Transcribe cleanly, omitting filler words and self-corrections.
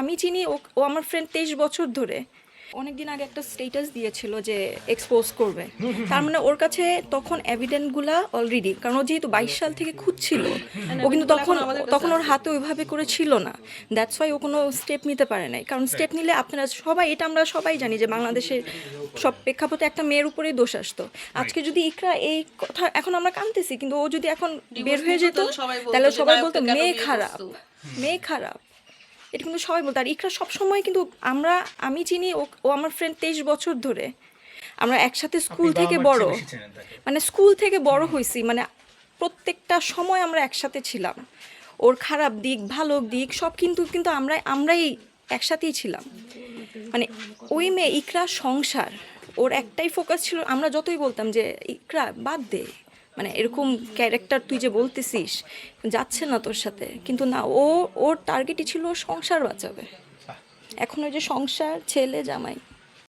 আমি চিনি, ও ও আমার ফ্রেন্ড 23 বছর ধরে। অনেকদিন আগে একটা স্টেটাস দিয়েছিল যে এক্সপোজ করবে, তার মানে ওর কাছে তখন এভিডেন্টগুলা অলরেডি, কারণ ও যেহেতু 22 সাল থেকে খুঁজছিল, ও কিন্তু তখন তখন ওর হাতে ওইভাবে করে ছিল না। দ্যাটস ওয়াই ও কোনো স্টেপ নিতে পারে নাই, কারণ স্টেপ নিলে আপনারা সবাই, এটা আমরা সবাই জানি যে বাংলাদেশের সব প্রেক্ষাপটে একটা মেয়ের উপরেই দোষ আসতো। আজকে যদি ইকরা এই কথা, এখন আমরা কানতেছি, কিন্তু ও যদি এখন বের হয়ে যেত তাহলে সবাই বলতো মেয়ে খারাপ, মেয়ে খারাপ। এটা কিন্তু সবাই বলতো। আর ইকরা সবসময় কিন্তু আমি চিনি, ও আমার ফ্রেন্ড 23 বছর ধরে। আমরা একসাথে স্কুল থেকে বড়, মানে স্কুল থেকে বড় হয়েছি, মানে প্রত্যেকটা সময় আমরা একসাথে ছিলাম। ওর খারাপ দিক ভালো দিক সব কিন্তু কিন্তু আমরাই একসাথেই ছিলাম। মানে ওই মেয়ে ইকরা সংসার, ওর একটাই ফোকাস ছিল। আমরা যতই বলতাম যে ইকরা বাদ দে, মানে এরকম ক্যারেক্টার তুই যে বলতেছিস যাচ্ছে না তোর সাথে, কিন্তু না, ওর টার্গেটই ছিল সংসার বাঁচাবে। এখন ওই যে সংসার, ছেলে, জামাই।